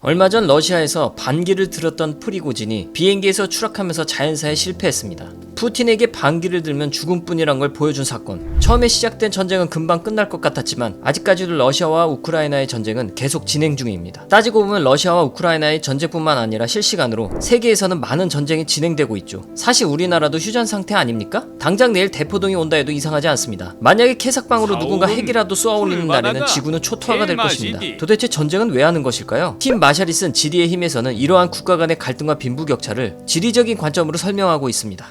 얼마 전 러시아에서 반기를 들었던 프리고진이 비행기에서 추락하면서 자연사에 실패했습니다. 푸틴에게 반기를 들면 죽음뿐이란 걸 보여준 사건. 처음에 시작된 전쟁은 금방 끝날 것 같았지만 아직까지도 러시아와 우크라이나의 전쟁은 계속 진행 중입니다. 따지고 보면 러시아와 우크라이나의 전쟁뿐만 아니라 실시간으로 세계에서는 많은 전쟁이 진행되고 있죠. 사실 우리나라도 휴전 상태 아닙니까? 당장 내일 대포동이 온다 해도 이상하지 않습니다. 만약에 캐삭방으로 누군가 핵이라도 쏘아올리는 날에는 지구는 초토화가 될 것입니다. 도대체 전쟁은 왜 하는 것일까요? 팀 마샬이 쓴 지리의 힘에서는 이러한 국가 간의 갈등과 빈부격차를 지리적인 관점으로 설명하고 있습니다.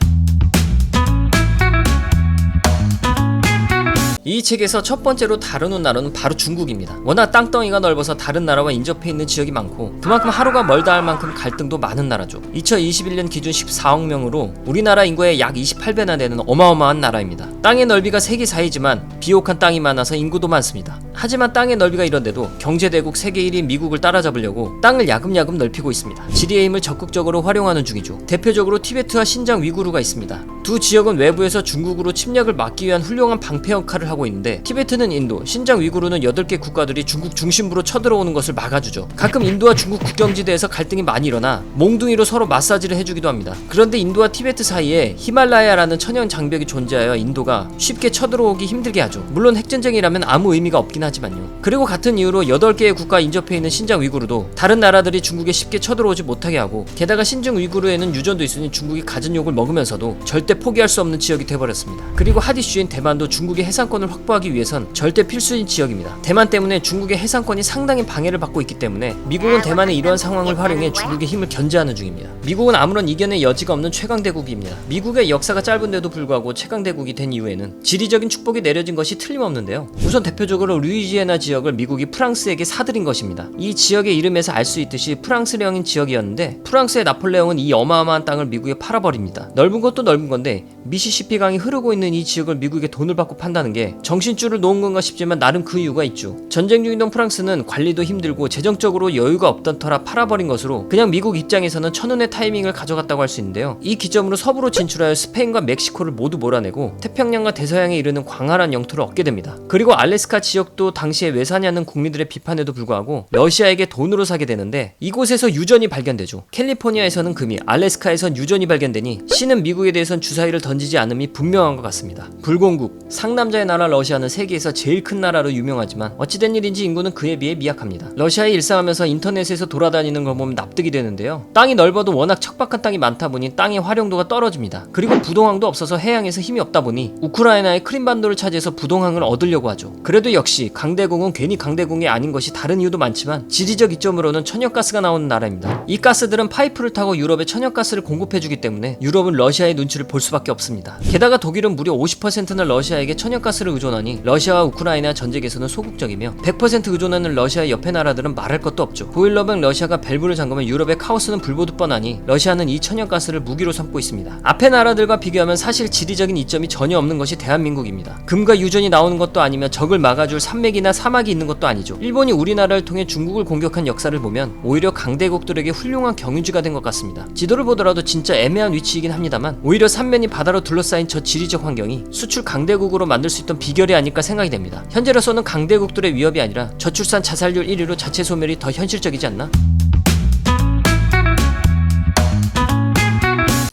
이 책에서 첫 번째로 다루는 나라는 바로 중국입니다. 워낙 땅덩이가 넓어서 다른 나라와 인접해 있는 지역이 많고 그만큼 하루가 멀다 할 만큼 갈등도 많은 나라죠. 2021년 기준 14억 명으로 우리나라 인구의 약 28배나 되는 어마어마한 나라입니다. 땅의 넓이가 세계 4위지만 비옥한 땅이 많아서 인구도 많습니다. 하지만 땅의 넓이가 이런데도 경제대국 세계 1위 미국을 따라잡으려고 땅을 야금야금 넓히고 있습니다. 지리의 힘을 적극적으로 활용하는 중이죠. 대표적으로 티베트와 신장 위구르가 있습니다. 두 지역은 외부에서 중국으로 침략을 막기 위한 훌륭한 방패 역할을 하고 있는데 티베트는 인도, 신장 위구르는 8개 국가들이 중국 중심부로 쳐들어오는 것을 막아주죠. 가끔 인도와 중국 국경지대에서 갈등이 많이 일어나 몽둥이로 서로 마사지를 해주기도 합니다. 그런데 인도와 티베트 사이에 히말라야라는 천연 장벽이 존재하여 인도가 쉽게 쳐들어오기 힘들게 하죠. 물론 핵전쟁이라면 아무 의미가 없긴 하지만요. 그리고 같은 이유로 8개의 국가 인접해 있는 신장 위구르도 다른 나라들이 중국에 쉽게 쳐들어오지 못하게 하고 게다가 신장 위구르에는 유전도 있으니 중국이 가진 욕을 먹으면서도 절대 포기할 수 없는 지역이 돼버렸습니다. 그리고 핫 이슈인 대만도 중국의 해상권을 확보하기 위해선 절대 필수인 지역입니다. 대만 때문에 중국의 해상권이 상당히 방해를 받고 있기 때문에 미국은 대만의 이러한 상황을 활용해 중국의 힘을 견제하는 중입니다. 미국은 아무런 이견의 여지가 없는 최강대국입니다. 미국의 역사가 짧은데도 불구하고 최강대국이 된 이후에는 지리적인 축복이 내려진 것이 틀림없는데요. 우선 대표적으로 루이지애나 지역을 미국이 프랑스에게 사들인 것입니다. 이 지역의 이름에서 알 수 있듯이 프랑스령인 지역이었는데 프랑스의 나폴레옹은 이 어마어마한 땅을 미국에 팔아버립니다. 넓은 것도 넓은 건데 미시시피 강이 흐르고 있는 이 지역을 미국에 돈을 받고 판다는 게 정신줄을 놓은 건가 싶지만 나름 그 이유가 있죠. 전쟁 중이던 프랑스는 관리도 힘들고 재정적으로 여유가 없던 터라 팔아버린 것으로 그냥 미국 입장에서는 천운의 타이밍을 가져갔다고 할 수 있는데요. 이 기점으로 서부로 진출하여 스페인과 멕시코를 모두 몰아내고 태평양과 대서양에 이르는 광활한 영토를 얻게 됩니다. 그리고 알래스카 지역도 당시에 왜 사냐는 국민들의 비판에도 불구하고 러시아에게 돈으로 사게 되는데 이곳에서 유전이 발견되죠. 캘리포니아에서는 금이, 알래스카에선 유전이 발견되니 신은 미국에 대해선 주사위를 던지지 않음이 분명한 것 같습니다. 불공국, 상남자의 나라 러시아는 세계에서 제일 큰 나라로 유명하지만 어찌된 일인지 인구는 그에 비해 미약합니다. 러시아에 일상하면서 인터넷에서 돌아다니는 걸 보면 납득이 되는데요. 땅이 넓어도 워낙 척박한 땅이 많다 보니 땅의 활용도가 떨어집니다. 그리고 부동항도 없어서 해양에서 힘이 없다 보니 우크라이나의 크림반도를 차지해서 부동항을 얻으려고 하죠. 그래도 역시 강대국은 괜히 강대국이 아닌 것이 다른 이유도 많지만 지리적 이점으로는 천연가스가 나오는 나라입니다. 이 가스들은 파이프를 타고 유럽에 천연가스를 공급해주기 때문에 유럽은 러시아의 눈치를 볼 수밖에 없습니다. 게다가 독일은 무려 50%는 러시아에게 천연가스를 의존하니 러시아와 우크라이나 전쟁에서는 소극적이며 100% 의존하는 러시아의 옆에 나라들은 말할 것도 없죠. 9.11 러시아가 밸브를 잠그면 유럽의 카오스는 불보듯 뻔하니 러시아는 이 천연가스를 무기로 삼고 있습니다. 앞의 나라들과 비교하면 사실 지리적인 이점이 전혀 없는 것이 대한민국입니다. 금과 유전이 나오는 것도 아니며 적을 막아줄 산맥이나 사막이 있는 것도 아니죠. 일본이 우리나라를 통해 중국을 공격한 역사를 보면 오히려 강대국들에게 훌륭한 경유지가 된 것 같습니다. 지도를 보더라도 진짜 애매한 위치이긴 합니다만 오히려 삼면이 바다로 둘러싸인 저 지리적 환경이 수출 강대국으로 만들 수 있던 비결이 아닐까 생각이 됩니다. 현재로서는 강대국들의 위협이 아니라 저출산 자살률 1위로 자체 소멸이 더 현실적이지 않나?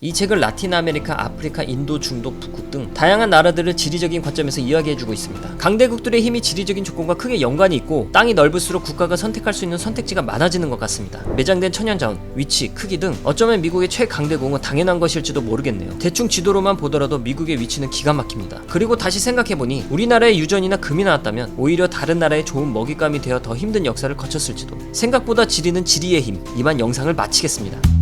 이 책을 라틴 아메리카, 아프리카, 인도, 중동, 북극 등 다양한 나라들을 지리적인 관점에서 이야기해주고 있습니다. 강대국들의 힘이 지리적인 조건과 크게 연관이 있고 땅이 넓을수록 국가가 선택할 수 있는 선택지가 많아지는 것 같습니다. 매장된 천연자원, 위치, 크기 등 어쩌면 미국의 최강대국은 당연한 것일지도 모르겠네요. 대충 지도로만 보더라도 미국의 위치는 기가 막힙니다. 그리고 다시 생각해보니 우리나라의 유전이나 금이 나왔다면 오히려 다른 나라의 좋은 먹잇감이 되어 더 힘든 역사를 거쳤을지도. 생각보다 지리는 지리의 힘. 이만 영상을 마치겠습니다.